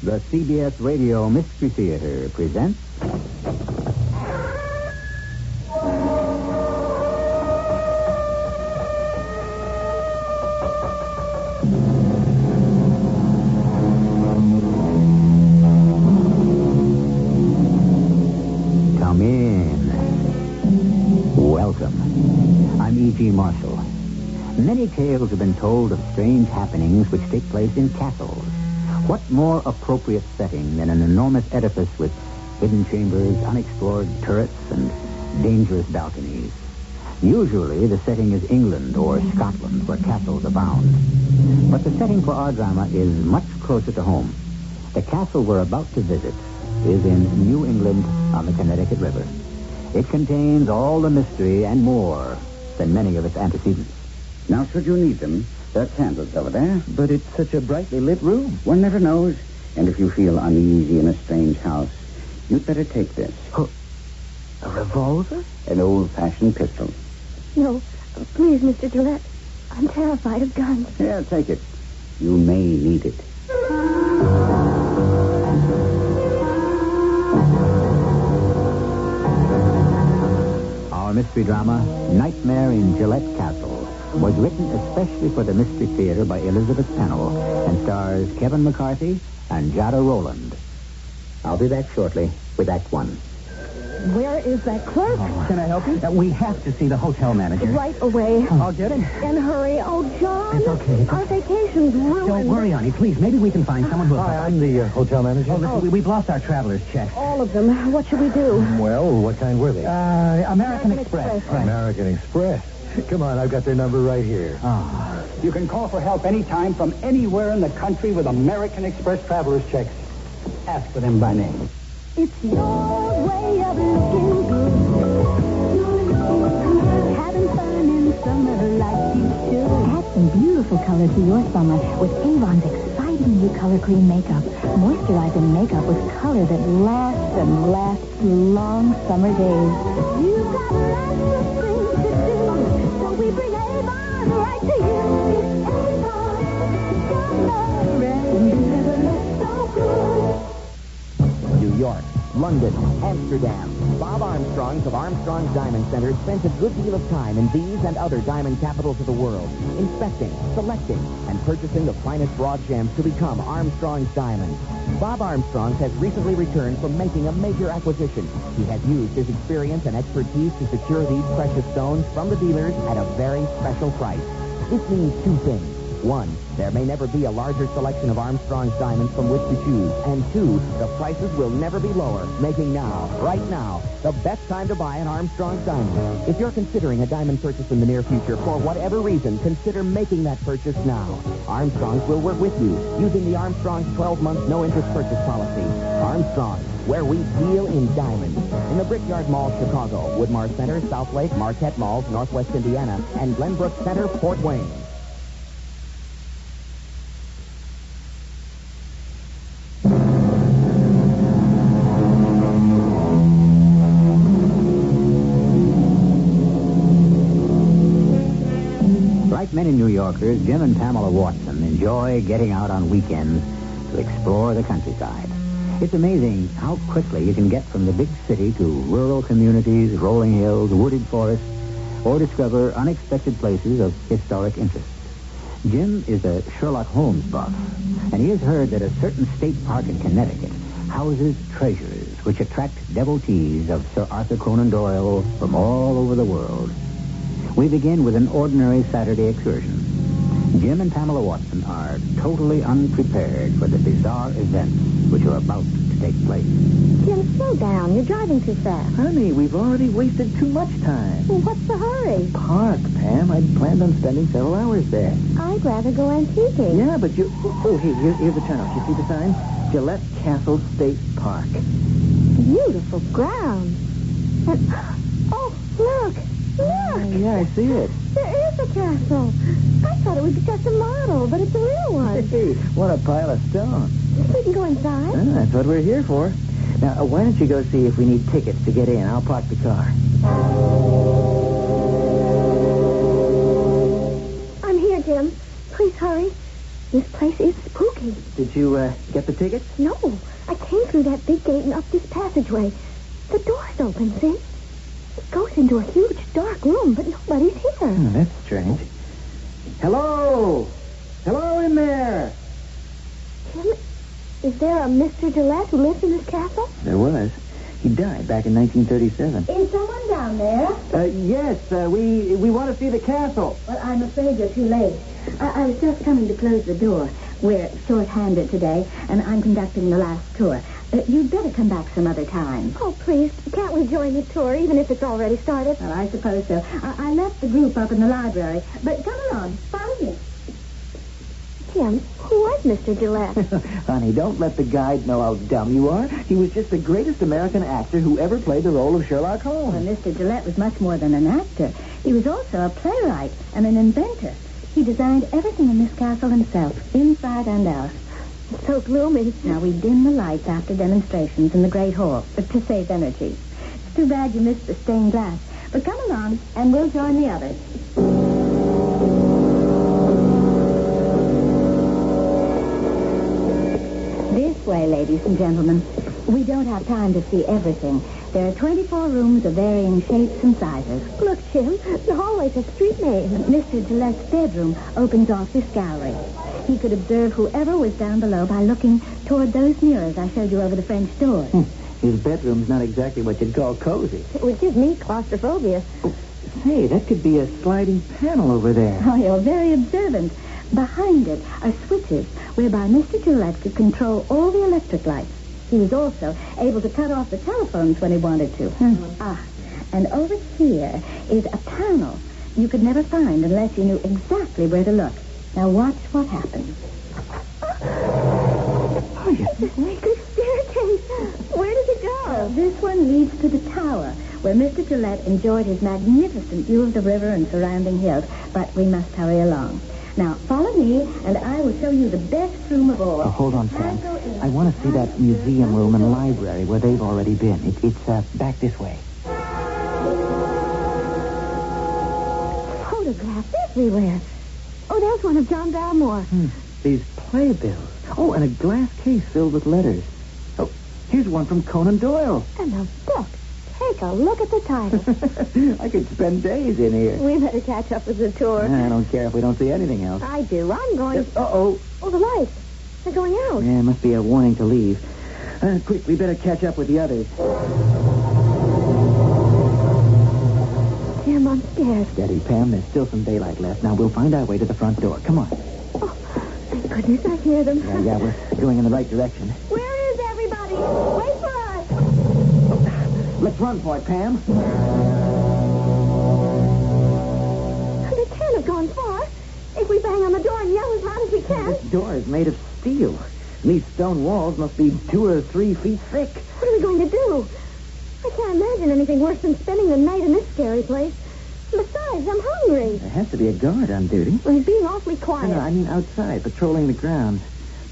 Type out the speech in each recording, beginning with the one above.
The CBS Radio Mystery Theater presents... Come in. Welcome. I'm E.G. Marshall. Many tales have been told of strange happenings which take place in castles. What more appropriate setting than an enormous edifice with hidden chambers, unexplored turrets, and dangerous balconies? Usually, the setting is England or Scotland, where castles abound. But the setting for our drama is much closer to home. The castle we're about to visit is in New England on the Connecticut River. It contains all the mystery and more than many of its antecedents. Now, should you need them, there are candles over there. But it's such a brightly lit room. One never knows. And if you feel uneasy in a strange house, you'd better take this. Oh, a revolver? An old-fashioned pistol. No, please, Mr. Gillette. I'm terrified of guns. Here, take it. You may need it. Our mystery drama, Nightmare in Gillette Castle, was written especially for the Mystery Theater by Elizabeth Pennell and stars Kevin McCarthy and Jada Rowland. I'll be back shortly with Act One. Where is that clerk? Can I help you? We have to see the hotel manager. Right away. I'll get him. And hurry. Oh, John. It's okay. Our vacation's ruined. Don't worry, honey. Please, maybe we can find someone who... Hi, I'm the hotel manager. Oh, listen, we've lost our traveler's check. All of them. What should we do? Well, what kind were they? American Express. Right. American Express. Come on, I've got their number right here. Oh. You can call for help anytime from anywhere in the country with American Express traveler's checks. Ask for them by name. It's your way of looking good. Having fun in summer like you should. Add some beautiful color to your summer with Avon's exciting new color cream makeup. Moisturizing makeup with color that lasts and lasts through long summer days. You've got lots of things to do, so we bring Avon right to you. It's Avon, summer, and you never look so good. New York, London, Amsterdam. Bob Armstrong's of Armstrong's Diamond Center spent a good deal of time in these and other diamond capitals of the world, inspecting, selecting, and purchasing the finest raw gems to become Armstrong's Diamonds. Bob Armstrong has recently returned from making a major acquisition. He has used his experience and expertise to secure these precious stones from the dealers at a very special price. This means two things. One, there may never be a larger selection of Armstrong's diamonds from which to choose. And two, the prices will never be lower, making now, right now, the best time to buy an Armstrong's diamond. If you're considering a diamond purchase in the near future, for whatever reason, consider making that purchase now. Armstrong's will work with you, using the Armstrong's 12-month no-interest purchase policy. Armstrong's, where we deal in diamonds. In the Brickyard Mall, Chicago, Woodmar Center, South Lake, Marquette Malls, Northwest Indiana, and Glenbrook Center, Fort Wayne. Like many New Yorkers, Jim and Pamela Watson enjoy getting out on weekends to explore the countryside. It's amazing how quickly you can get from the big city to rural communities, rolling hills, wooded forests, or discover unexpected places of historic interest. Jim is a Sherlock Holmes buff, and he has heard that a certain state park in Connecticut houses treasures which attract devotees of Sir Arthur Conan Doyle from all over the world. We begin with an ordinary Saturday excursion. Jim and Pamela Watson are totally unprepared for the bizarre events which are about to take place. Jim, slow down. You're driving too fast. Honey, we've already wasted too much time. Well, what's the hurry? Park, Pam. I'd planned on spending several hours there. I'd rather go antiquing. Yeah, but you... Oh, here's the turnout. You see the sign? Gillette Castle State Park. Beautiful ground. And, oh, look. Look. Yeah, I see it. There is a castle. I thought it was just a model, but it's a real one. Hey, what a pile of stone. We can go inside. That's what we're here for. Now, why don't you go see if we need tickets to get in? I'll park the car. I'm here, Jim. Please hurry. This place is spooky. Did you get the tickets? No, I came through that big gate and up this passageway. The door's open, see? It goes into a huge dark room, but nobody's here. Oh, that's strange. Hello? Hello in there? Tim, is there a Mr. Gillette who lives in this castle? There was. He died back in 1937. Is someone down there? Yes, we want to see the castle. Well, I'm afraid you're too late. I was just coming to close the door. We're short-handed today, and I'm conducting the last tour. You'd better come back some other time. Oh, please, can't we join the tour, even if it's already started? Well, I suppose so. I left the group up in the library, but come along, follow me. Tim, who was Mr. Gillette? Honey, don't let the guide know how dumb you are. He was just the greatest American actor who ever played the role of Sherlock Holmes. Well, Mr. Gillette was much more than an actor. He was also a playwright and an inventor. He designed everything in this castle himself, inside and out. It's so gloomy. Now, we dim the lights after demonstrations in the Great Hall to save energy. It's too bad you missed the stained glass. But come along, and we'll join the others. This way, ladies and gentlemen. We don't have time to see everything. There are 24 rooms of varying shapes and sizes. Look, Tim, the hallway's a street name. Mr. Gillette's bedroom opens off this gallery. He could observe whoever was down below by looking toward those mirrors I showed you over the French doors. His bedroom's not exactly what you'd call cozy. It would give me claustrophobia. Hey, that could be a sliding panel over there. Oh, you're very observant. Behind it are switches whereby Mr. Gillette could control all the electric lights. He was also able to cut off the telephones when he wanted to. And over here is a panel you could never find unless you knew exactly where to look. Now watch what happens. The staircase. Where does it go? This one leads to the tower, where Mr. Gillette enjoyed his magnificent view of the river and surrounding hills. But we must hurry along. Now, follow me, and I will show you the best room of all. Oh, hold on, Sam. I want to see that museum room and library where they've already been. It's back this way. Photographs everywhere. Oh, there's one of John Barrymore. These playbills. Oh, and a glass case filled with letters. Oh, here's one from Conan Doyle. And the book. Take a look at the title. I could spend days in here. We better catch up with the tour. I don't care if we don't see anything else. I do. I'm going... Uh-oh. Oh, the lights. They're going out. Yeah, it must be a warning to leave. Quick, we better catch up with the others. Tim, I'm scared. Steady, Pam. There's still some daylight left. Now, we'll find our way to the front door. Come on. Oh, thank goodness I hear them. Yeah, we're going in the right direction. Where is everybody? Wait for us. Let's run for it, Pam. They can't have gone far. If we bang on the door and yell as loud as we can. This door is made of steel. These stone walls must be 2 or 3 feet thick. What are we going to do? I can't imagine anything worse than spending the night in this scary place. Besides, I'm hungry. There has to be a guard on duty. Well, he's being awfully quiet. No, I mean outside, patrolling the grounds.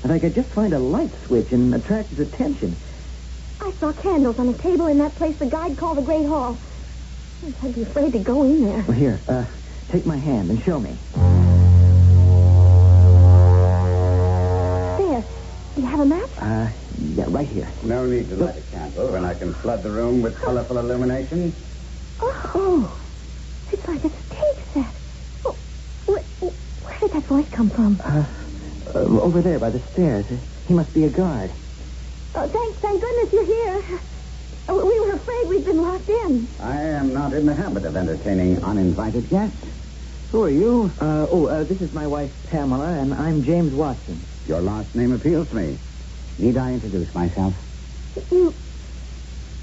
If I could just find a light switch and attract his attention. I saw candles on a table in that place the guide called the Great Hall. I'd be afraid to go in there. Well, here, take my hand and show me. There. Do you have a match? Yeah, right here. No need to light a candle when I can flood the room with colorful illumination. Oh, it's like a stage set. Oh, where did that voice come from? Over there by the stairs. He must be a guard. Oh, thank goodness you're here. We were afraid we'd been locked in. I am not in the habit of entertaining uninvited guests. Who are you? This is my wife, Pamela, and I'm James Watson. Your last name appeals to me. Need I introduce myself?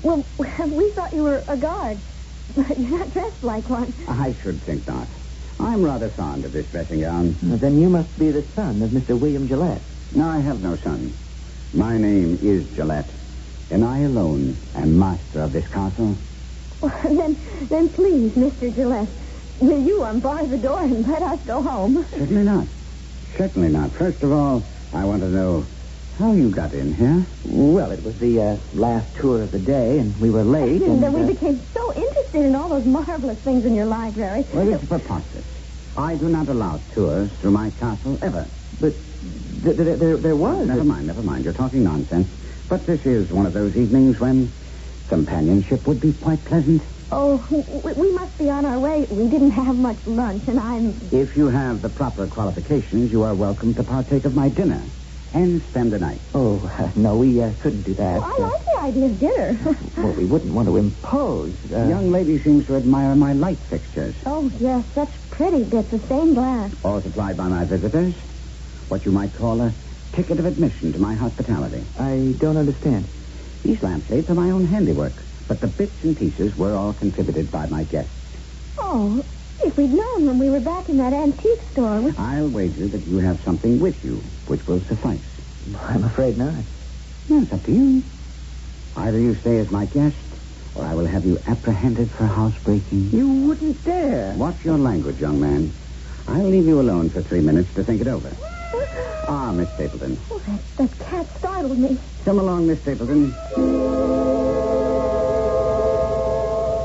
Well, we thought you were a guard. But you're not dressed like one. I should think not. I'm rather fond of this dressing gown. Then you must be the son of Mr. William Gillette. No, I have no son. My name is Gillette, and I alone am master of this castle. Well, then please, Mr. Gillette, will you unbar the door and let us go home? Certainly not. Certainly not. First of all, I want to know how you got in here. Well, it was the last tour of the day, and we were late. And then we became so interested in all those marvelous things in your library. Well, it's preposterous. I do not allow tours through my castle ever. But There was. Never mind. You're talking nonsense. But this is one of those evenings when companionship would be quite pleasant. Oh, we must be on our way. We didn't have much lunch, and I'm... If you have the proper qualifications, you are welcome to partake of my dinner and spend the night. Oh, no, we couldn't do that. I like the idea of dinner. Well, we wouldn't want to impose. The young lady seems to admire my light fixtures. Oh, yes, such pretty bits of stained glass. All supplied by my visitors. What you might call a ticket of admission to my hospitality. I don't understand. These lampshades are my own handiwork, but the bits and pieces were all contributed by my guests. Oh, if we'd known when we were back in that antique store... I'll wager that you have something with you, which will suffice. I'm afraid not. No, it's up to you. Either you stay as my guest, or I will have you apprehended for housebreaking. You wouldn't dare. Watch your language, young man. I'll leave you alone for 3 minutes to think it over. Ah, Miss Stapleton. Oh, that cat startled me. Come along, Miss Stapleton.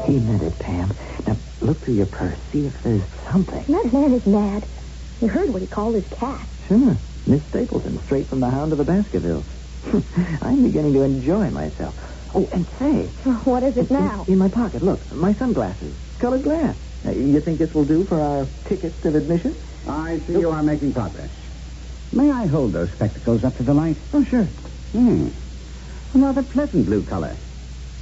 He meant it, Pam. Now, look through your purse. See if there's something. That man is mad. You heard what he called his cat. Sure. Miss Stapleton, straight from the Hound of the Baskervilles. I'm beginning to enjoy myself. Oh, and say... What is it now? In my pocket, look. My sunglasses. Colored glass. You think this will do for our tickets of admission? I see you are making progress. May I hold those spectacles up to the light? Oh, sure. A rather pleasant blue color.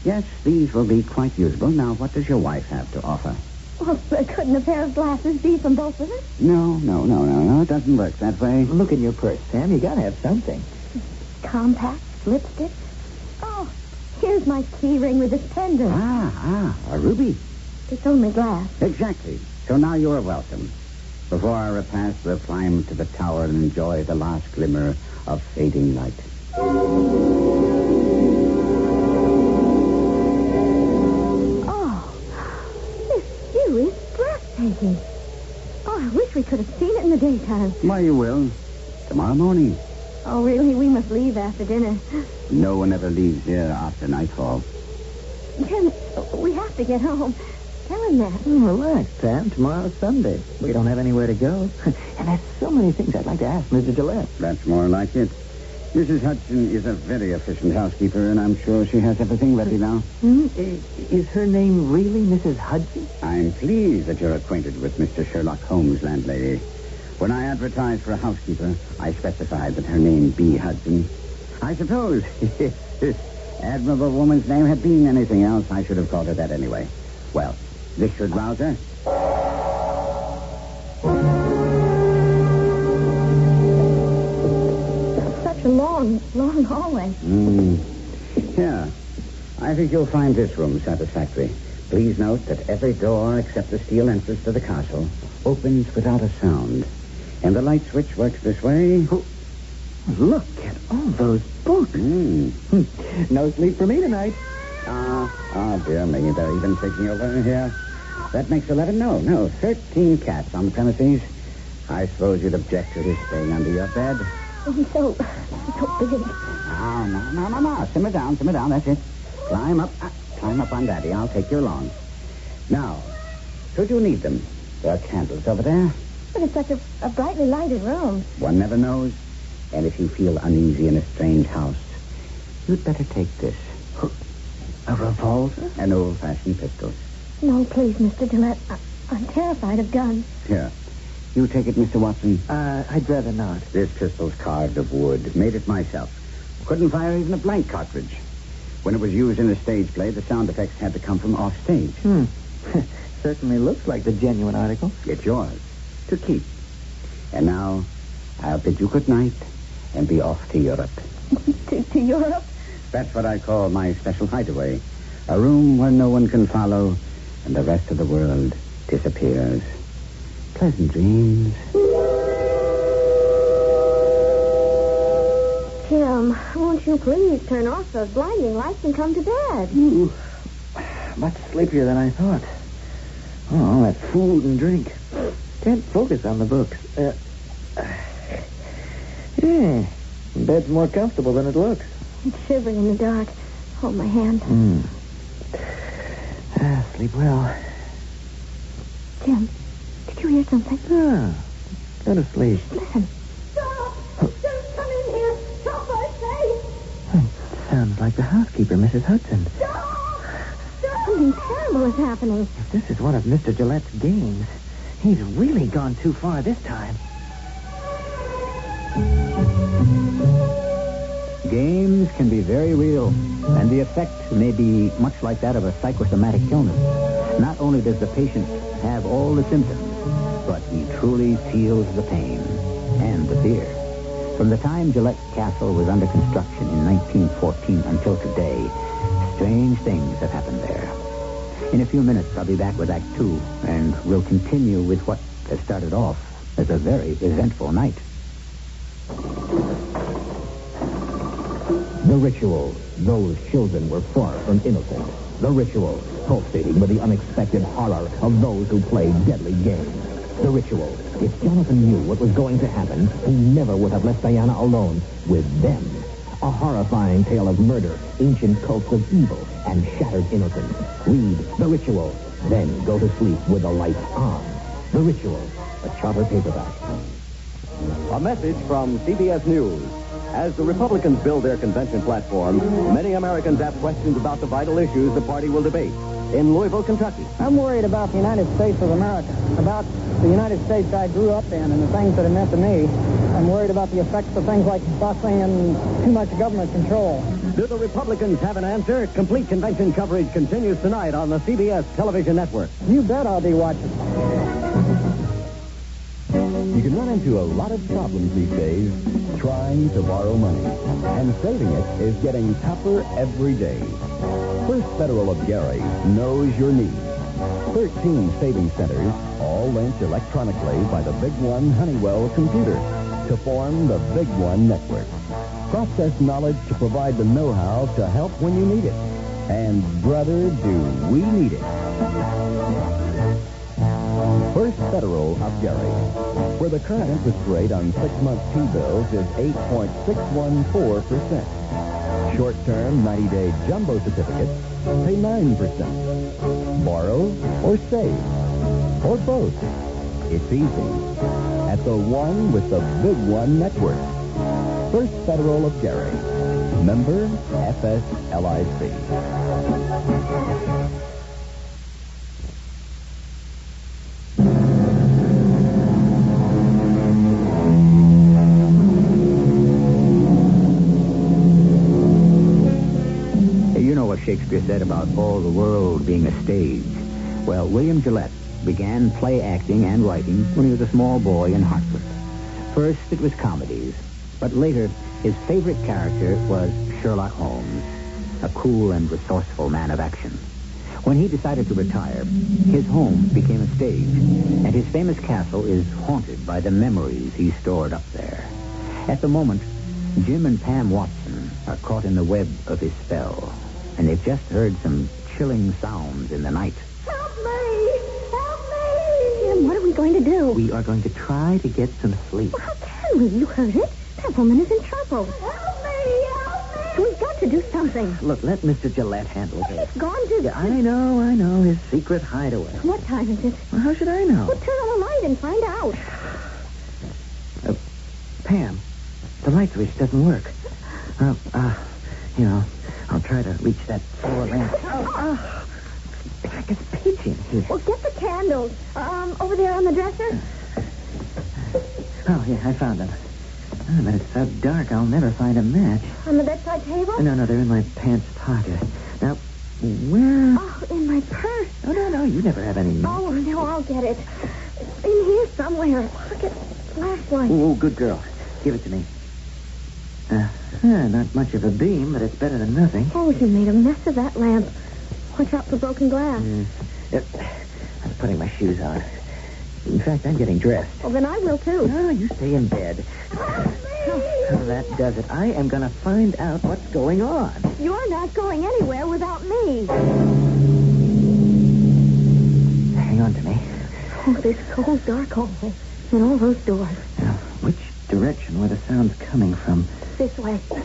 Yes, these will be quite usable. Now, what does your wife have to offer? Well, couldn't a pair of glasses be from both of us? No. It doesn't work that way. Look in your purse, Sam. You gotta have something. Compacts, lipstick. Oh, here's my key ring with this pendant. A ruby. It's only glass. Exactly. So now you are welcome. Before our repast, we'll climb to the tower and enjoy the last glimmer of fading light. Oh, this view is breathtaking. Oh, I wish we could have seen it in the daytime. Why, you will. Tomorrow morning. Oh, really? We must leave after dinner. No one ever leaves here after nightfall. Jim, we have to get home. Tell him that. Relax, Pam. Tomorrow's Sunday. We don't have anywhere to go. And there's so many things I'd like to ask Mr. Gillette. That's more like it. Mrs. Hudson is a very efficient housekeeper, and I'm sure she has everything ready now. Is her name really Mrs. Hudson? I'm pleased that you're acquainted with Mr. Sherlock Holmes, landlady. When I advertised for a housekeeper, I specified that her name be Hudson. I suppose if this admirable woman's name had been anything else, I should have called her that anyway. Well, this should rouse her. Such a long hallway. Yeah. I think you'll find this room satisfactory. Please note that every door except the steel entrance to the castle opens without a sound. And the light switch works this way. Look at all those books. No sleep for me tonight. Dear me, they're even taking over here. That makes 11, no, 13 cats on the premises. I suppose you'd object to his staying under your bed. He's so big. No. Simmer down, that's it. Climb up on Daddy. I'll take you along. Now, should you need them, there are candles over there. But it's such a brightly lighted room. One never knows. And if you feel uneasy in a strange house, you'd better take this. A revolver? An old-fashioned pistol. No, please, Mr. Gillette. I'm terrified of guns. Here. You take it, Mr. Watson. I'd rather not. This pistol's carved of wood. Made it myself. Couldn't fire even a blank cartridge. When it was used in a stage play, the sound effects had to come from off stage. Certainly looks like the genuine article. It's yours. To keep. And now, I'll bid you good night and be off to Europe. To Europe? That's what I call my special hideaway. A room where no one can follow and the rest of the world disappears. Pleasant dreams. Jim, won't you please turn off those blinding lights and come to bed? Ooh, much sleepier than I thought. Oh, all that food and drink. Can't focus on the books. Bed's more comfortable than it looks. I'm shivering in the dark. Hold my hand. Sleep well. Jim, did you hear something? Go to sleep. Listen. sounds like the housekeeper, Mrs. Hudson. Something terrible is happening. If this is one of Mr. Gillette's games, he's really gone too far this time. Games can be very real, and the effect may be much like that of a psychosomatic illness. Not only does the patient have all the symptoms, but he truly feels the pain and the fear. From the time Gillette Castle was under construction in 1914 until today, strange things have happened there. In a few minutes, I'll be back with Act 2, and we'll continue with what has started off as a very eventful night. The Ritual. Those children were far from innocent. The Ritual, pulsating with the unexpected horror of those who play deadly games. The Ritual. If Jonathan knew what was going to happen, he never would have left Diana alone with them. A horrifying tale of murder, ancient cults of evil, and shattered innocence. Read The Ritual, then go to sleep with the lights on. The Ritual, a Charter paperback. A message from CBS News. As the Republicans build their convention platform, many Americans have questions about the vital issues the party will debate. In Louisville, Kentucky. I'm worried about the United States of America, about the United States I grew up in and the things that it meant to me. I'm worried about the effects of things like busing and too much government control. Do the Republicans have an answer? Complete convention coverage continues tonight on the CBS television network. You bet I'll be watching. You can run into a lot of problems these days trying to borrow money. And saving it is getting tougher every day. First Federal of Gary knows your needs. 13 savings centers, all linked electronically by the Big One Honeywell computer to form the Big One network. Process knowledge to provide the know-how to help when you need it. And, brother, do we need it. First Federal of Gary, where the current interest rate on 6-month T-bills is 8.614%. Short-term 90-day jumbo certificates pay 9%. Borrow or save, or both. It's easy. At the one with the Big One network. First Federal of Gary. Member FSLIC. Shakespeare said about all the world being a stage. Well, William Gillette began play acting and writing when he was a small boy in Hartford. First, it was comedies, but later, his favorite character was Sherlock Holmes, a cool and resourceful man of action. When he decided to retire, his home became a stage, and his famous castle is haunted by the memories he stored up there. At the moment, Jim and Pam Watson are caught in the web of his spell. And they've just heard some chilling sounds in the night. Help me! Help me! Jim, what are we going to do? We are going to try to get some sleep. Well, how can we? You heard it. That woman is in trouble. Help me! Help me! We've got to do something. Look, let Mr. Gillette handle this. It's gone to... Yeah, I know. His secret hideaway. What time is it? Well, how should I know? Well, turn on the light and find out. Pam, the light switch doesn't work. I'll try to reach that floor lamp. It's like it's pitch in here. Well, get the candles. Over there on the dresser. Oh, yeah, I found them. Oh, but it's so dark, I'll never find a match. On the bedside table? No, they're in my pants pocket. Now, where... Oh, in my purse. No, you never have any match. Oh, no, I'll get it. It's in here somewhere. Look at flashlight. Oh, good girl. Give it to me. Not much of a beam, but it's better than nothing. Oh, you made a mess of that lamp. Watch out for broken glass. I'm putting my shoes on. In fact, I'm getting dressed. Well, then I will, too. No, you stay in bed. Oh, that does it. I am going to find out what's going on. You're not going anywhere without me. Hang on to me. Oh, this cold, dark hallway. And all those doors. Now, which direction were the sounds coming from? This way. No,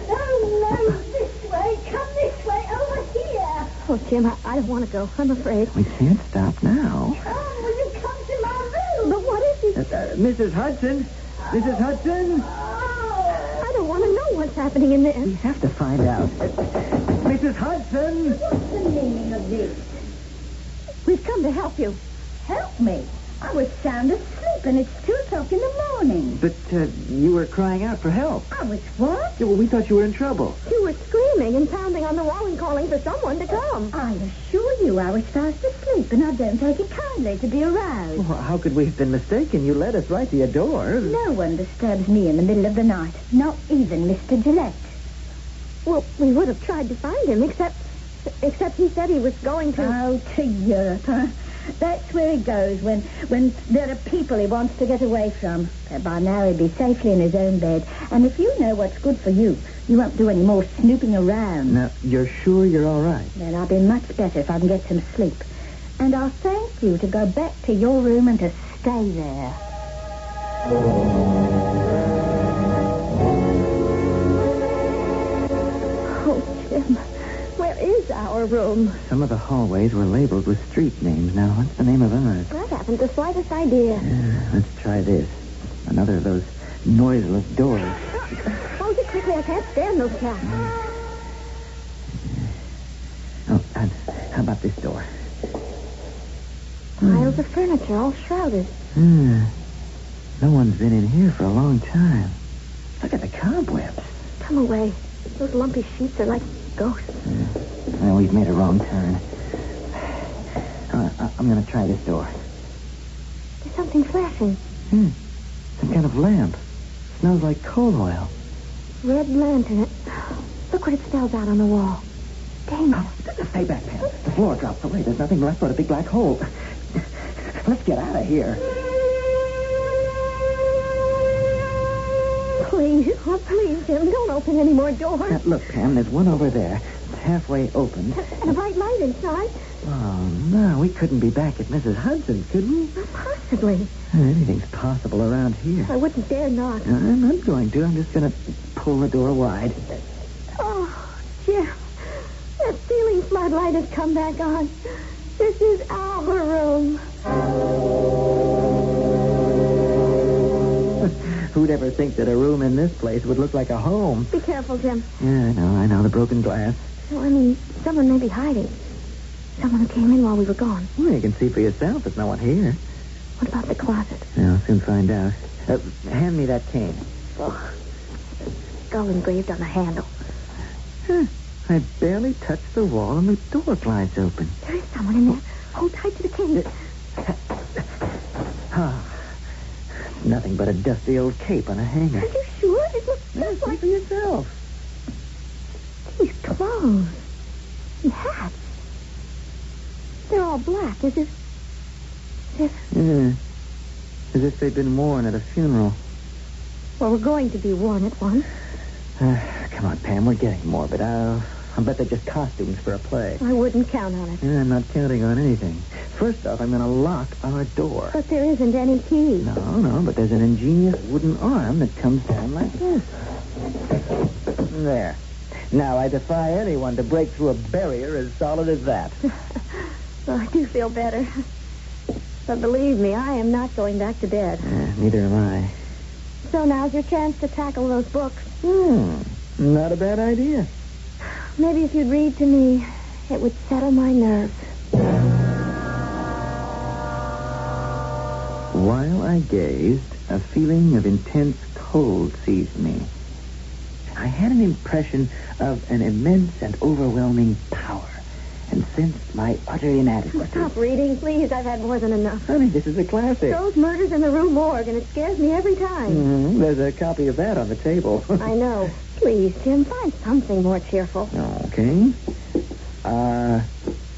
this way. Come this way, over here. Oh, Jim, I don't want to go. I'm afraid. We can't stop now. Come, will you come to my room? But what is it? Mrs. Hudson? Mrs. Hudson? Oh. I don't want to know what's happening in there? We have to find out. Mrs. Hudson! What's the meaning of this? We've come to help you. Help me. I was sound asleep, and it's 2:00 in the morning. But you were crying out for help. I was what? Yeah, well, we thought you were in trouble. You were screaming and pounding on the wall and calling for someone to come. I assure you I was fast asleep, and I don't take it kindly to be aroused. Well, how could we have been mistaken? You led us right to your door. No one disturbs me in the middle of the night, not even Mr. Gillette. Well, we would have tried to find him, except he said he was going to... Oh, to Europe, huh? That's where he goes when there are people he wants to get away from. But by now he'll be safely in his own bed. And if you know what's good for you, you won't do any more snooping around. Now, you're sure you're all right? Then I'll be much better if I can get some sleep. And I'll thank you to go back to your room and to stay there. Oh, Jim, where is our room? Some of the hallways were labeled with street names. Now, what's the name of ours? I haven't the slightest idea. Let's try this. Another of those noiseless doors. Close it quickly. I can't stand those cats. Oh, and how about this door? Piles of furniture all shrouded. No one's been in here for a long time. Look at the cobwebs. Come away. Those lumpy sheets are like ghosts. Well, we've made a wrong turn. I'm going to try this door. There's something flashing. Some kind of lamp. Smells like coal oil. Red lantern. Look what it spells out on the wall. Danger. Stay back, Pam. The floor drops away. There's nothing left but a big black hole. Let's get out of here. Please, oh, please, Jim, don't open any more doors. Look, Pam, there's one over there. It's halfway open. And a bright light inside. Oh, no, we couldn't be back at Mrs. Hudson's, could we? Not possibly. Anything's possible around here. I wouldn't dare knock. I'm not going to. I'm just going to pull the door wide. Oh, Jim, that ceiling floodlight has come back on. This is our room. Who'd ever think that a room in this place would look like a home? Be careful, Jim. Yeah, I know. The broken glass. No, I mean, someone may be hiding. Someone who came in while we were gone. Well, you can see for yourself. There's no one here. What about the closet? Yeah, I'll soon find out. Hand me that cane. Oh, skull engraved on the handle. I barely touched the wall and the door glides open. There is someone in there. Hold tight to the cane. Nothing but a dusty old cape on a hanger. Are you sure? It looks just See like... for yourself. These clothes and hats. They're all black, as if... As if they'd been worn at a funeral. Well, we're going to be worn at one. Come on, Pam, we're getting morbid. I'll bet they're just costumes for a play. I wouldn't count on it. I'm not counting on anything. First off, I'm going to lock our door. But there isn't any key. No, but there's an ingenious wooden arm that comes down like this. There. Now, I defy anyone to break through a barrier as solid as that. Well, I do feel better. But believe me, I am not going back to bed. Neither am I. So now's your chance to tackle those books. Not a bad idea. Maybe if you'd read to me, it would settle my nerves. While I gazed, a feeling of intense cold seized me. I had an impression of an immense and overwhelming power, and sensed my utter inadequacy. Stop reading, please. I've had more than enough. Honey, this is a classic. Those murders in the Rue Morgue, and it scares me every time. There's a copy of that on the table. I know. Please, Jim, find something more cheerful. Okay.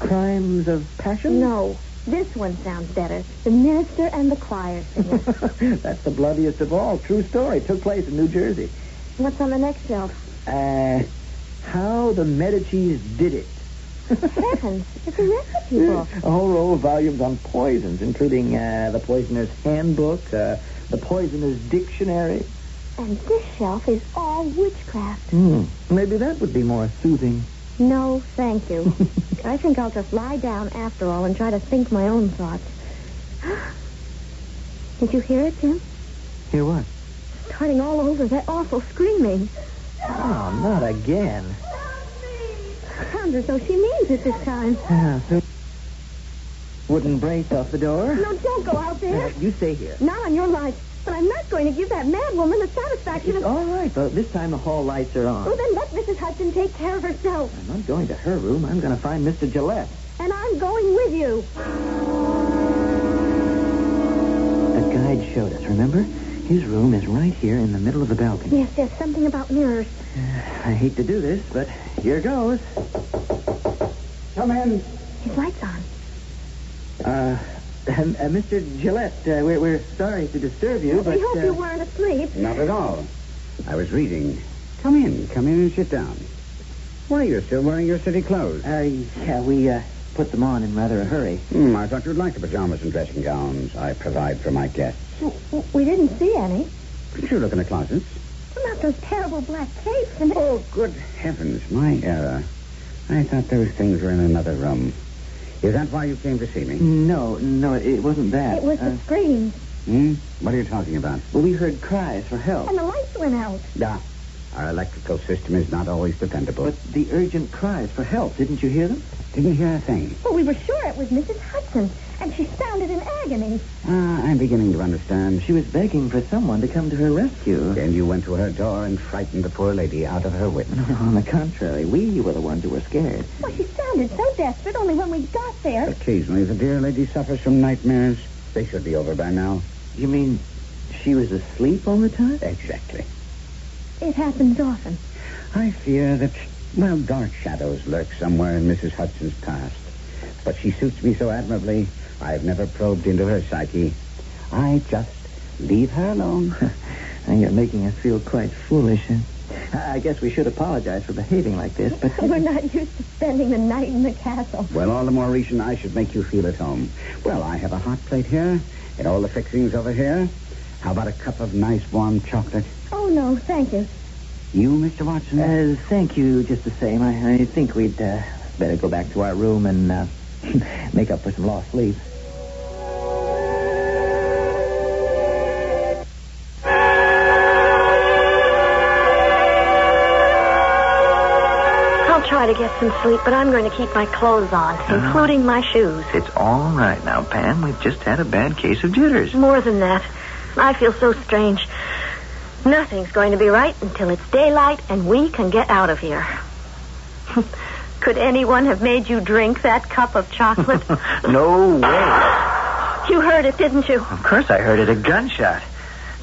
Crimes of passion? No. This one sounds better. The Minister and the Choir Singer. That's the bloodiest of all. True story. Took place in New Jersey. What's on the next shelf? How the Medicis Did It. Heavens, it's a recipe book. A whole row of volumes on poisons, including the Poisoner's Handbook, the Poisoner's Dictionary. And this shelf is all witchcraft. Maybe that would be more soothing. No, thank you. I think I'll just lie down after all and try to think my own thoughts. Did you hear it, Jim? Hear what? Starting all over, that awful screaming. Oh, not again. Sounds as though she means it this time. Wooden brace off the door. No, don't go out there. You stay here. Not on your life. But I'm not going to give that mad woman the satisfaction of... All right, but this time the hall lights are on. Well, then let Mrs. Hudson take care of herself. I'm not going to her room. I'm going to find Mr. Gillette. And I'm going with you. The guide showed us, remember? His room is right here in the middle of the balcony. Yes, there's something about mirrors. I hate to do this, but here goes. Come in. His light's on. Mr. Gillette, we're sorry to disturb you, but... We hope you weren't asleep. Not at all. I was reading. Come in and sit down. Why, you're still wearing your city clothes. Yeah, we put them on in rather a hurry. I thought you'd like the pajamas and dressing gowns I provide for my guests. We didn't see any. Did you look in the closets? Well, not those terrible black capes and... Oh, good heavens, my error. I thought those things were in another room. Is that why you came to see me? No, it wasn't that. It was the screams. What are you talking about? Well, we heard cries for help. And the lights went out. Yeah. Our electrical system is not always dependable. But the urgent cries for help, didn't you hear them? Didn't hear a thing. Well, we were sure it was Mrs. Hudson, and she sounded in agony. I'm beginning to understand. She was begging for someone to come to her rescue. And you went to her door and frightened the poor lady out of her wits. No, on the contrary, we were the ones who were scared. Well, she sounded so desperate, only when we got there. Occasionally, the dear lady suffers from nightmares. They should be over by now. You mean she was asleep all the time? Exactly. It happens often. I fear that, dark shadows lurk somewhere in Mrs. Hudson's past. But she suits me so admirably, I've never probed into her psyche. I just leave her alone. And you're making us feel quite foolish. I guess we should apologize for behaving like this, but... We're not used to spending the night in the castle. Well, all the more reason I should make you feel at home. Well, I have a hot plate here, and all the fixings over here. How about a cup of nice warm chocolate? Oh, no, thank you. You, Mr. Watson? Thank you just the same. I think we'd better go back to our room and make up for some lost sleep. I'll try to get some sleep, but I'm going to keep my clothes on, including my shoes. It's all right now, Pam. We've just had a bad case of jitters. More than that. I feel so strange. Nothing's going to be right until it's daylight and we can get out of here. Could anyone have made you drink that cup of chocolate? No way. You heard it, didn't you? Of course I heard it, a gunshot.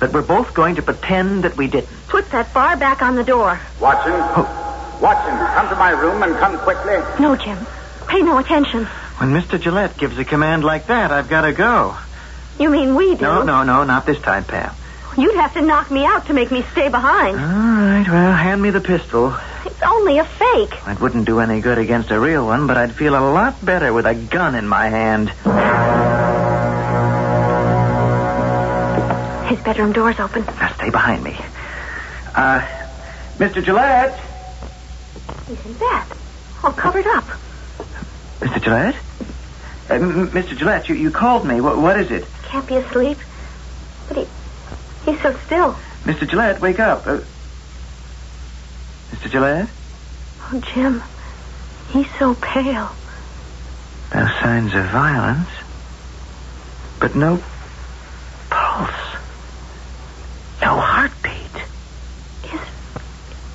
But we're both going to pretend that we didn't. Put that bar back on the door. Watson? Watson, come to my room and come quickly. No, Jim. Pay no attention. When Mr. Gillette gives a command like that, I've got to go. You mean we do? No, not this time, Pam. You'd have to knock me out to make me stay behind. All right, well, hand me the pistol. It's only a fake. It wouldn't do any good against a real one, but I'd feel a lot better with a gun in my hand. His bedroom door's open. Now, stay behind me. Mr. Gillette? He's in bed. All covered up. Mr. Gillette? Mr. Gillette, you called me. What is it? Can't be asleep. But he's so still. Mr. Gillette, wake up. Mr. Gillette? Oh, Jim. He's so pale. No signs of violence. But no pulse. No heartbeat.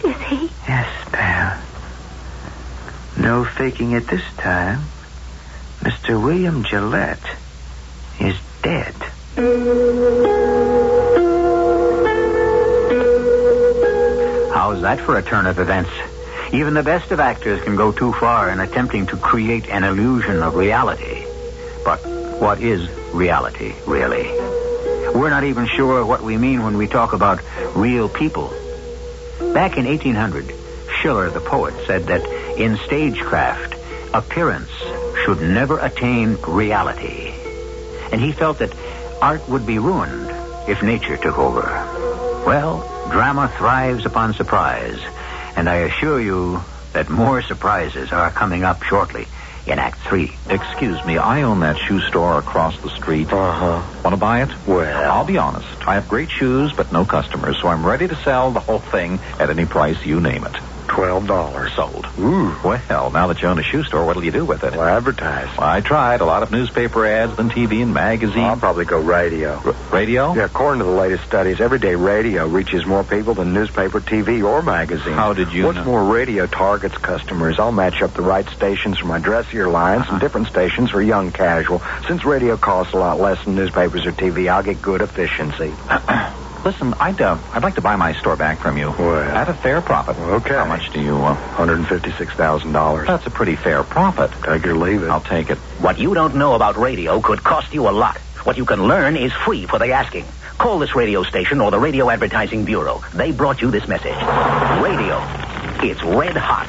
Is he? Yes, Pam. No faking it this time. Mr. William Gillette is dead. How's that for a turn of events? Even the best of actors can go too far in attempting to create an illusion of reality. But what is reality, really? We're not even sure what we mean when we talk about real people. Back in 1800, Schiller, the poet, said that in stagecraft, appearance should never attain reality. And he felt that art would be ruined if nature took over. Well, drama thrives upon surprise, and I assure you that more surprises are coming up shortly in Act 3. Excuse me, I own that shoe store across the street. Uh-huh. Want to buy it? Well, I'll be honest. I have great shoes, but no customers, so I'm ready to sell the whole thing at any price you name it. $12. Sold. Ooh. Well, now that you own a shoe store, what'll you do with it? Well, advertise. Well, I tried. A lot of newspaper ads, then TV and magazines. I'll probably go radio. Radio? Yeah, according to the latest studies, everyday radio reaches more people than newspaper, TV, or magazine. How did you What's know? more, radio targets customers. I'll match up the right stations for my dressier lines and different stations for young casual. Since radio costs a lot less than newspapers or TV, I'll get good efficiency. Listen, I'd like to buy my store back from you. Well, at a fair profit. Okay. How much do you... $156,000. That's a pretty fair profit. Take it or leave it. I'll take it. What you don't know about radio could cost you a lot. What you can learn is free for the asking. Call this radio station or the Radio Advertising Bureau. They brought you this message. Radio. It's red hot.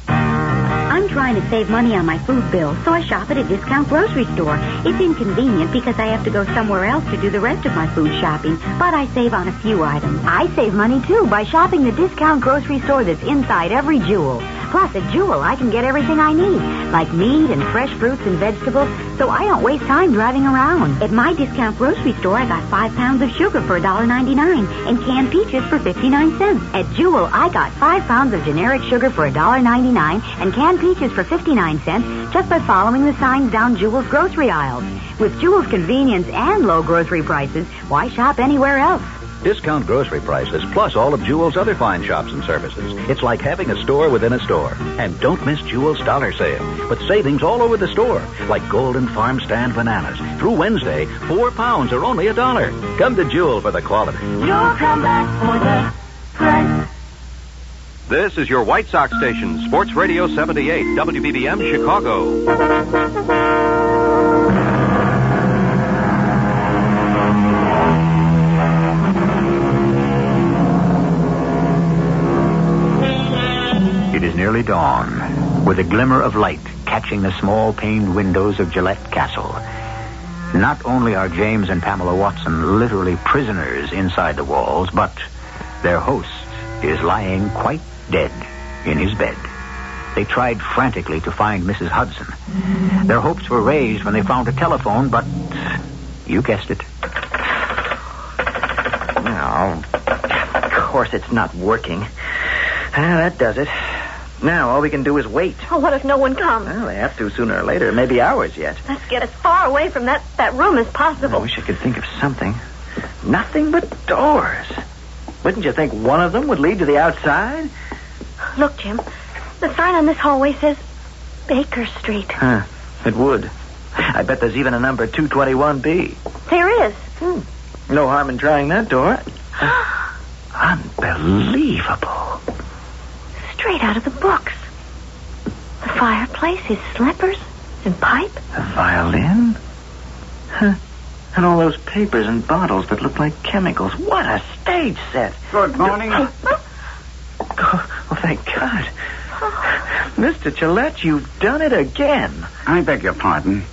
I'm trying to save money on my food bill, so I shop at a discount grocery store. It's inconvenient because I have to go somewhere else to do the rest of my food shopping, but I save on a few items. I save money, too, by shopping the discount grocery store that's inside every Jewel. Plus, at Jewel, I can get everything I need, like meat and fresh fruits and vegetables, so I don't waste time driving around. At my discount grocery store, I got 5 pounds of sugar for $1.99 and canned peaches for 59 cents. At Jewel, I got 5 pounds of generic sugar for $1.99 and canned peaches for 59 cents just by following the signs down Jewel's grocery aisles. With Jewel's convenience and low grocery prices, why shop anywhere else? Discount grocery prices, plus all of Jewel's other fine shops and services. It's like having a store within a store. And don't miss Jewel's dollar sale, with savings all over the store, like Golden Farm Stand bananas. Through Wednesday, 4 pounds are only $1. Come to Jewel for the quality. You'll come back for the price. This is your White Sox station, Sports Radio 78, WBBM Chicago. It is nearly dawn, with a glimmer of light catching the small paned windows of Gillette Castle. Not only are James and Pamela Watson literally prisoners inside the walls, but their host is lying quite dead in his bed. They tried frantically to find Mrs. Hudson. Their hopes were raised when they found a telephone, but you guessed it. No, of course it's not working. That does it. Now all we can do is wait. Oh, what if no one comes? Well, they have to sooner or later. Maybe hours yet. Let's get as far away from that room as possible. I wish I could think of something. Nothing but doors. Wouldn't you think one of them would lead to the outside? Look, Jim. The sign on this hallway says Baker Street. Huh. It would. I bet there's even a number 221B. There is. No harm in trying that door. Unbelievable. Straight out of the books. The fireplace, his slippers, and pipe. A violin? Huh. And all those papers and bottles that look like chemicals. What a stage set. Good morning. Oh, thank God. Mr. Gillette, you've done it again. I beg your pardon.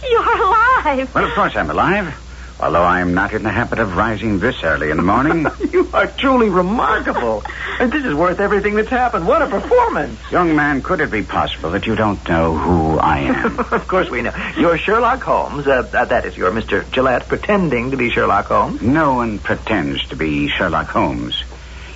You're alive. Well, of course I'm alive. Although I'm not in the habit of rising this early in the morning. You are truly remarkable. And this is worth everything that's happened. What a performance. Young man, could it be possible that you don't know who I am? Of course we know. You're Sherlock Holmes. That is, you're Mr. Gillette pretending to be Sherlock Holmes. No one pretends to be Sherlock Holmes.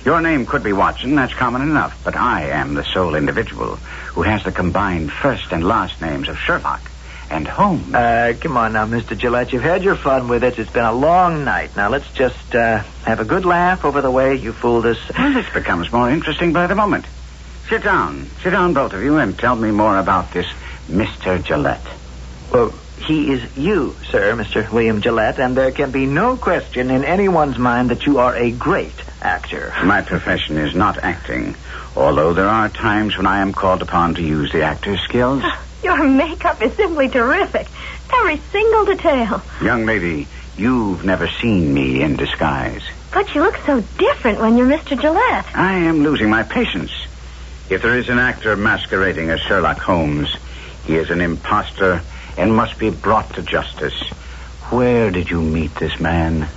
Your name could be Watson, that's common enough, but I am the sole individual who has the combined first and last names of Sherlock and Holmes. Come on now, Mr. Gillette. You've had your fun with it. It's been a long night. Now, let's just have a good laugh over the way you fooled us. Well, this becomes more interesting by the moment. Sit down. Sit down, both of you, and tell me more about this Mr. Gillette. Well, he is you, sir, Mr. William Gillette, and there can be no question in anyone's mind that you are a great actor. My profession is not acting, although there are times when I am called upon to use the actor's skills. Your makeup is simply terrific. Every single detail. Young lady, you've never seen me in disguise. But you look so different when you're Mr. Gillette. I am losing my patience. If there is an actor masquerading as Sherlock Holmes, he is an imposter and must be brought to justice. Where did you meet this man?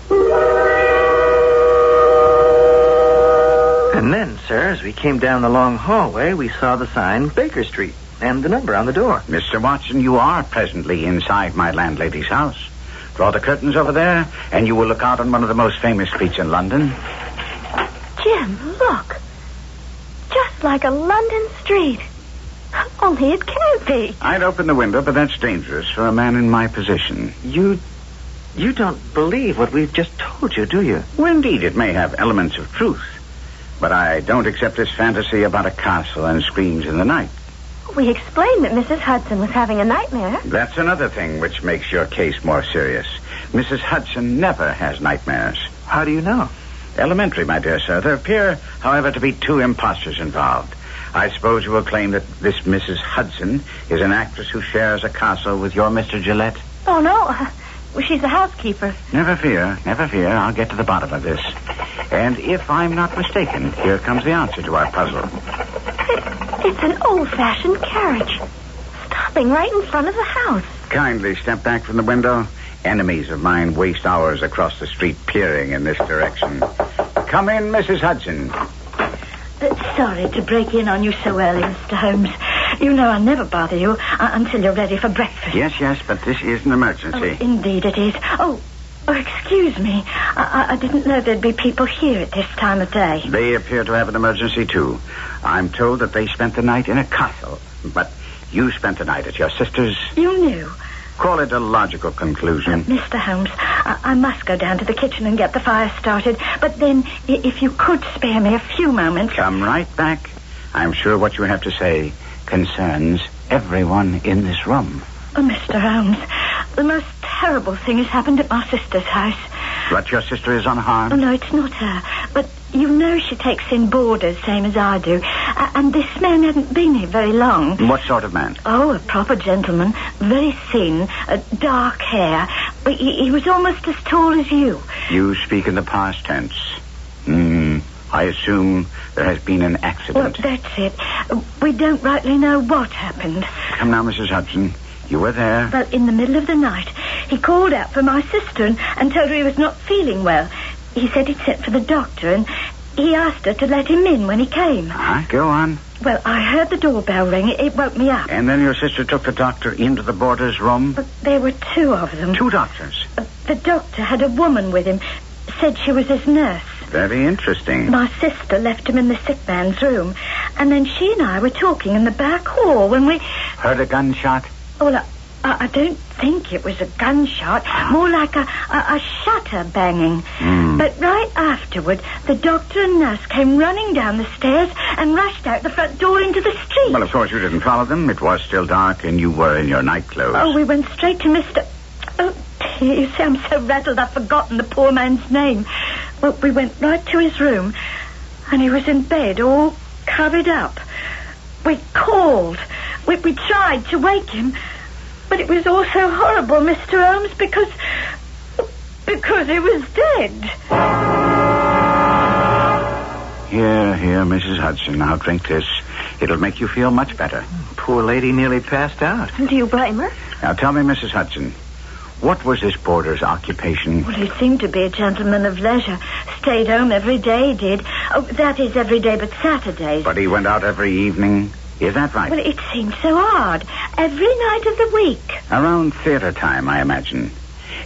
And then, sir, as we came down the long hallway, we saw the sign Baker Street. and the number on the door. Mr. Watson, you are presently inside my landlady's house. Draw the curtains over there, and you will look out on one of the most famous streets in London. Jim, look. Just like a London street. Only it can't be. I'd open the window, but that's dangerous for a man in my position. You don't believe what we've just told you, do you? Well, indeed, it may have elements of truth. But I don't accept this fantasy about a castle and screams in the night. We explained that Mrs. Hudson was having a nightmare. That's another thing which makes your case more serious. Mrs. Hudson never has nightmares. How do you know? Elementary, my dear sir. There appear, however, to be two impostors involved. I suppose you will claim that this Mrs. Hudson is an actress who shares a castle with your Mr. Gillette? Oh, no. Well, she's the housekeeper. Never fear. I'll get to the bottom of this. And if I'm not mistaken, here comes the answer to our puzzle. It's an old-fashioned carriage. Stopping right in front of the house. Kindly step back from the window. Enemies of mine waste hours across the street peering in this direction. Come in, Mrs. Hudson. Sorry to break in on you so early, Mr. Holmes. You know I never bother you until you're ready for breakfast. Yes, but this is an emergency. Oh, indeed it is. Oh, excuse me. I didn't know there'd be people here at this time of day. They appear to have an emergency, too. I'm told that they spent the night in a castle, but you spent the night at your sister's. You knew. Call it a logical conclusion. Mr. Holmes, I must go down to the kitchen and get the fire started. But then, if you could spare me a few moments... Come right back. I'm sure what you have to say concerns everyone in this room. Oh, Mr. Holmes, the most terrible thing has happened at my sister's house. But your sister is unharmed? Oh, no, it's not her. But you know she takes in boarders, same as I do. And this man hadn't been here very long. What sort of man? Oh, a proper gentleman. Very thin, dark hair. But he was almost as tall as you. You speak in the past tense. I assume there has been an accident. Well, that's it. We don't rightly know what happened. Come now, Mrs. Hudson. You were there. Well, in the middle of the night, he called out for my sister and told her he was not feeling well. He said he'd sent for the doctor, and he asked her to let him in when he came. Go on. Well, I heard the doorbell ring. It woke me up. And then your sister took the doctor into the boarder's room? But there were two of them. Two doctors? The doctor had a woman with him. Said she was his nurse. Very interesting. My sister left him in the sick man's room. And then she and I were talking in the back hall when we... Heard a gunshot? Well, I don't think it was a gunshot. More like a shutter banging. But right afterward, the doctor and nurse came running down the stairs and rushed out the front door into the street. Well, of course you didn't follow them. It was still dark and you were in your nightclothes. Oh, we went straight to Mr... Oh, dear, you see, I'm so rattled I've forgotten the poor man's name. Well, we went right to his room, and he was in bed, all covered up. We called. We tried to wake him, but it was all so horrible, Mr. Holmes, because he was dead. Here, Mrs. Hudson. Now drink this. It'll make you feel much better. Poor lady nearly passed out. Do you blame her? Now tell me, Mrs. Hudson, what was this boarder's occupation? Well, he seemed to be a gentleman of leisure. Stayed home every day, he did. Oh, that is every day but Saturdays. But he went out every evening? Is that right? Well, it seemed so odd. Every night of the week. Around theater time, I imagine.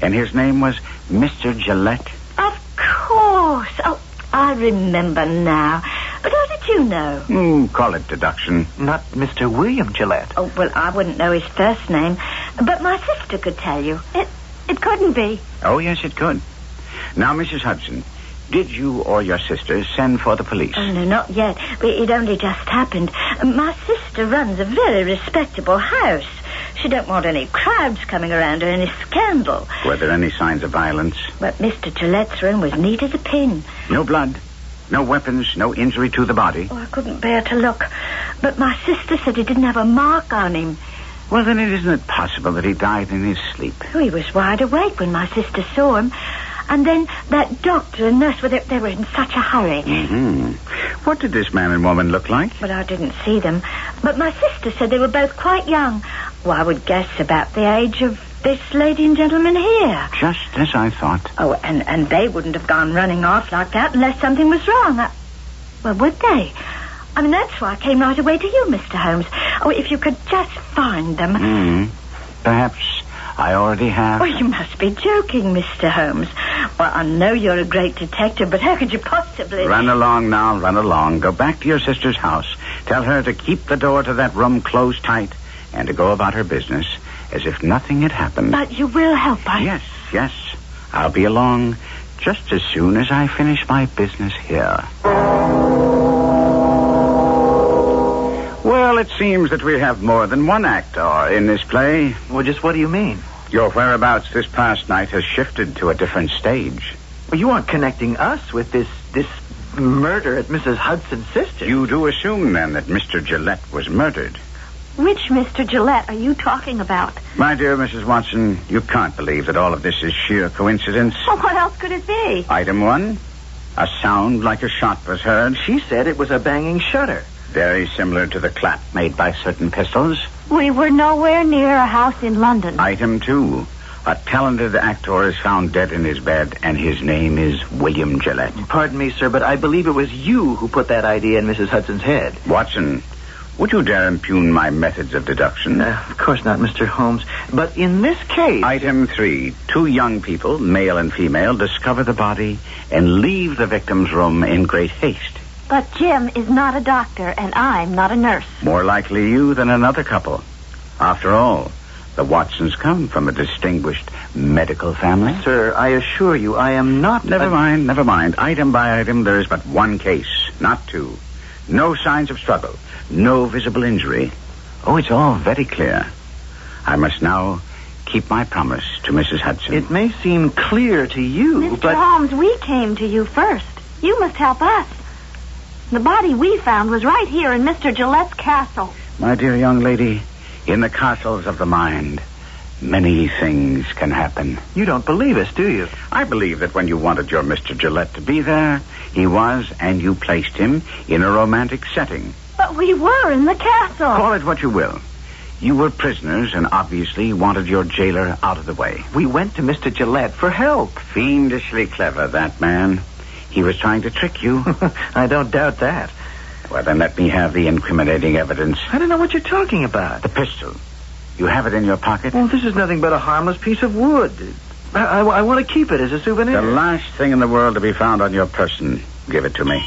And his name was Mr. Gillette? Of course. Oh, I remember now. But how did you know? Call it deduction. Not Mr. William Gillette. Oh, well, I wouldn't know his first name. But my sister could tell you. It couldn't be. Oh, yes, it could. Now, Mrs. Hudson, did you or your sister send for the police? Oh, no, not yet. It only just happened. My sister runs a very respectable house. She don't want any crowds coming around or any scandal. Were there any signs of violence? But Mr. Gillette's room was neat as a pin. No blood? No weapons? No injury to the body? Oh, I couldn't bear to look. But my sister said he didn't have a mark on him. Well, then isn't it possible that he died in his sleep? Oh, he was wide awake when my sister saw him. And then that doctor and nurse, they were in such a hurry. What did this man and woman look like? Well, I didn't see them. But my sister said they were both quite young. Well, I would guess about the age of this lady and gentleman here. Just as I thought. Oh, and they wouldn't have gone running off like that unless something was wrong. Well, would they? I mean, that's why I came right away to you, Mr. Holmes. Oh, if you could just find them. Perhaps I already have. Oh, you must be joking, Mr. Holmes. Well, I know you're a great detective, but how could you possibly... Run along now, run along. Go back to your sister's house. Tell her to keep the door to that room closed tight and to go about her business as if nothing had happened. But you will help us. Yes. I'll be along just as soon as I finish my business here. Well, it seems that we have more than one actor in this play. Well, just what do you mean? Your whereabouts this past night has shifted to a different stage. Well, you aren't connecting us with this murder at Mrs. Hudson's sister. You do assume, then, that Mr. Gillette was murdered. Which Mr. Gillette are you talking about? My dear Mrs. Watson, you can't believe that all of this is sheer coincidence. Well, what else could it be? Item 1, a sound like a shot was heard. She said it was a banging shutter. Very similar to the clap made by certain pistols. We were nowhere near a house in London. Item 2, a talented actor is found dead in his bed, and his name is William Gillette. Pardon me, sir, but I believe it was you who put that idea in Mrs. Hudson's head. Watson, would you dare impugn my methods of deduction? Of course not, Mr. Holmes. But in this case... Item 3, 2 young people, male and female, discover the body and leave the victim's room in great haste. But Jim is not a doctor, and I'm not a nurse. More likely you than another couple. After all, the Watsons come from a distinguished medical family. Sir, I assure you, I am not... Never mind. Item by item, there is but one case, not 2. No signs of struggle. No visible injury. Oh, it's all very clear. I must now keep my promise to Mrs. Hudson. It may seem clear to you, Mr. but... Holmes, we came to you first. You must help us. The body we found was right here in Mr. Gillette's castle. My dear young lady, in the castles of the mind, many things can happen. You don't believe us, do you? I believe that when you wanted your Mr. Gillette to be there, he was, and you placed him in a romantic setting. But we were in the castle. Call it what you will. You were prisoners and obviously wanted your jailer out of the way. We went to Mr. Gillette for help. Fiendishly clever, that man. He was trying to trick you. I don't doubt that. Well, then let me have the incriminating evidence. I don't know what you're talking about. The pistol. You have it in your pocket? Well, this is nothing but a harmless piece of wood. I want to keep it as a souvenir. The last thing in the world to be found on your person. Give it to me.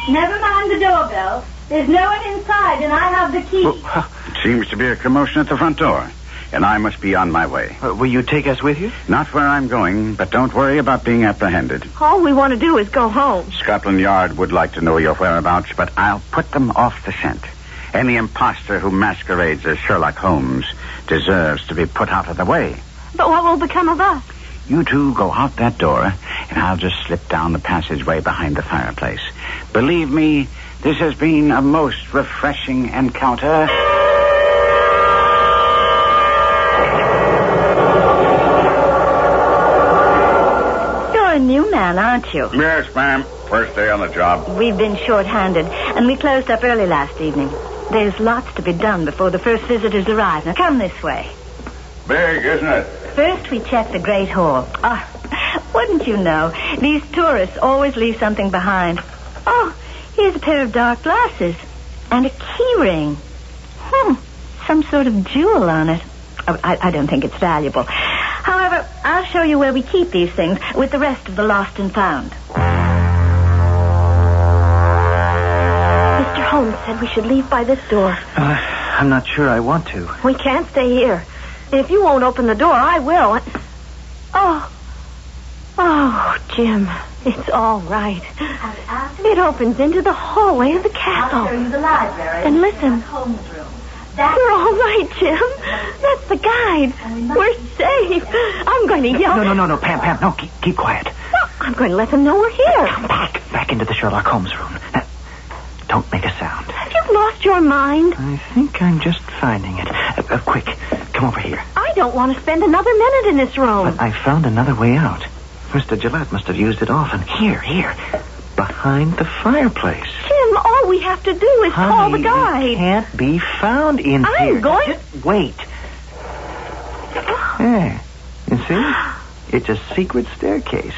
Never mind the doorbell. There's no one inside, and I have the key. Well, it seems to be a commotion at the front door, and I must be on my way. Will you take us with you? Not where I'm going, but don't worry about being apprehended. All we want to do is go home. Scotland Yard would like to know your whereabouts, but I'll put them off the scent. Any imposter who masquerades as Sherlock Holmes deserves to be put out of the way. But what will become of us? You two go out that door, and I'll just slip down the passageway behind the fireplace. Believe me, this has been a most refreshing encounter. You're a new man, aren't you? Yes, ma'am. First day on the job. We've been short-handed, and we closed up early last evening. There's lots to be done before the first visitors arrive. Now, come this way. Big, isn't it? First, we check the Great Hall. Wouldn't you know, these tourists always leave something behind. Oh, here's a pair of dark glasses and a key ring. Some sort of jewel on it. Oh, I don't think it's valuable. However, I'll show you where we keep these things with the rest of the lost and found. Mr. Holmes said we should leave by this door. I'm not sure I want to. We can't stay here. If you won't open the door, I will. Oh, Jim, it's all right. It opens into the hallway of the castle. I'll show you the library. And listen. Holmes' room. We're all right, Jim. That's the guide. We're safe. I'm going to yell. No, Pam, no, keep quiet. Well, I'm going to let them know we're here. Come back into the Sherlock Holmes room. Don't make a sound. Have you lost your mind? I think I'm just finding it. Quick, come over here. I don't want to spend another minute in this room. But I found another way out. Mr. Gillette must have used it often. Here, behind the fireplace. Jim, all we have to do is call the guide. It can't be found in here. I'm going... Just wait. There. You see? It's a secret staircase.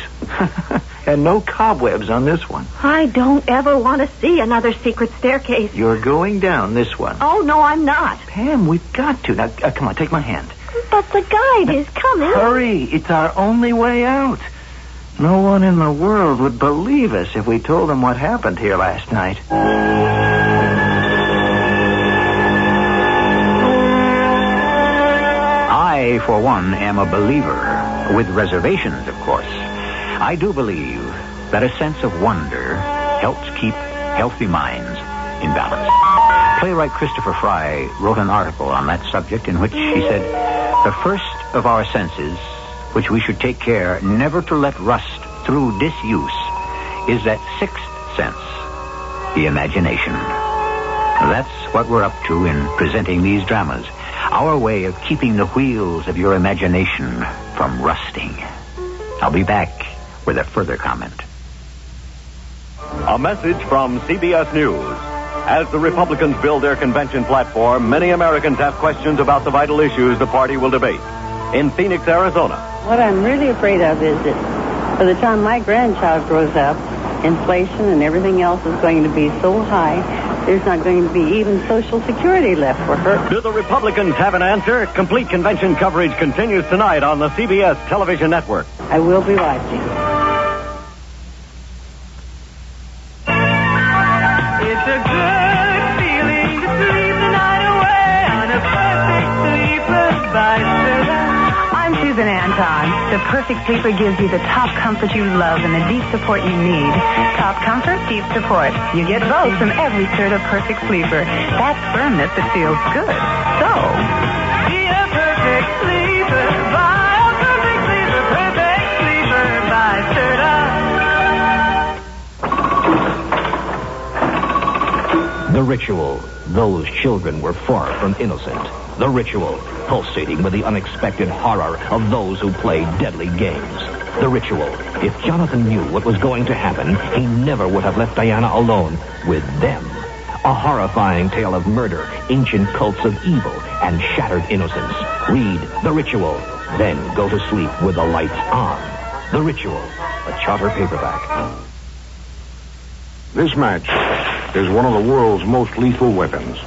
And no cobwebs on this one. I don't ever want to see another secret staircase. You're going down this one. Oh, no, I'm not. Pam, we've got to. Now, come on, take my hand. But the guide is coming. Hurry. It's our only way out. No one in the world would believe us if we told them what happened here last night. I, for one, am a believer, with reservations, of course. I do believe that a sense of wonder helps keep healthy minds in balance. Playwright Christopher Fry wrote an article on that subject in which he said, the first of our senses, which we should take care never to let rust through disuse, is that sixth sense, the imagination. That's what we're up to in presenting these dramas. Our way of keeping the wheels of your imagination from rusting. I'll be back with a further comment. A message from CBS News. As the Republicans build their convention platform, many Americans have questions about the vital issues the party will debate. In Phoenix, Arizona. What I'm really afraid of is that by the time my grandchild grows up, inflation and everything else is going to be so high, there's not going to be even Social Security left for her. Do the Republicans have an answer? Complete convention coverage continues tonight on the CBS television network. I will be watching. It's a good feeling to sleep the night away on a perfect sleeper by Gillette. I'm Susan Anton. The Perfect Sleeper gives you the top comfort you love and the deep support you need. Top comfort, deep support. You get both from every Serta Perfect Sleeper. That's firmness that feels good. So, Be a perfect sleeper. Buy a perfect sleeper. Perfect sleeper by Serta. The Ritual. Those children were far from innocent. The Ritual, pulsating with the unexpected horror of those who play deadly games. The Ritual. If Jonathan knew what was going to happen, he never would have left Diana alone with them. A horrifying tale of murder, ancient cults of evil, and shattered innocence. Read The Ritual, then go to sleep with the lights on. The Ritual, a Charter paperback. This match is one of the world's most lethal weapons.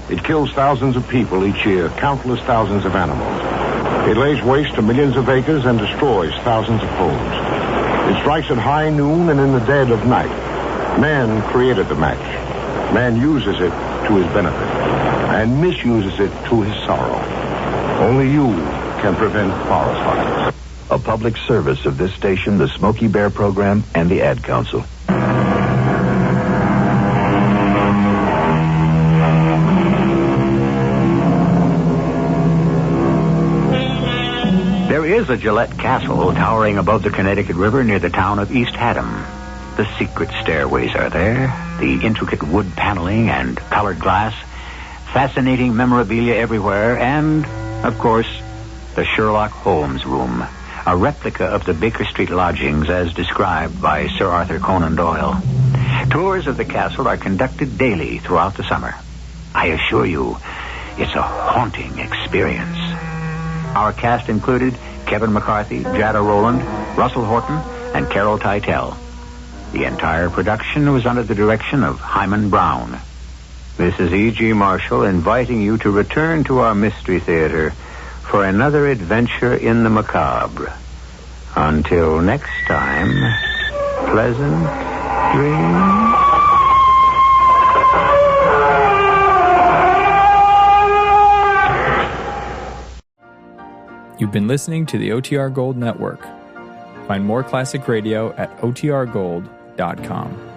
It kills thousands of people each year, countless thousands of animals. It lays waste to millions of acres and destroys thousands of homes. It strikes at high noon and in the dead of night. Man created the match. Man uses it to his benefit and misuses it to his sorrow. Only you can prevent forest fires. A public service of this station, the Smokey Bear Program, and the Ad Council. There is a Gillette castle towering above the Connecticut River near the town of East Haddam. The secret stairways are there, the intricate wood paneling and colored glass, fascinating memorabilia everywhere, and, of course, the Sherlock Holmes room, a replica of the Baker Street lodgings as described by Sir Arthur Conan Doyle. Tours of the castle are conducted daily throughout the summer. I assure you, it's a haunting experience. Our cast included Kevin McCarthy, Jada Rowland, Russell Horton, and Carol Teitel. The entire production was under the direction of Hyman Brown. This is E.G. Marshall inviting you to return to our Mystery Theater for another adventure in the macabre. Until next time, pleasant dreams. You've been listening to the OTR Gold Network. Find more classic radio at otrgold.com.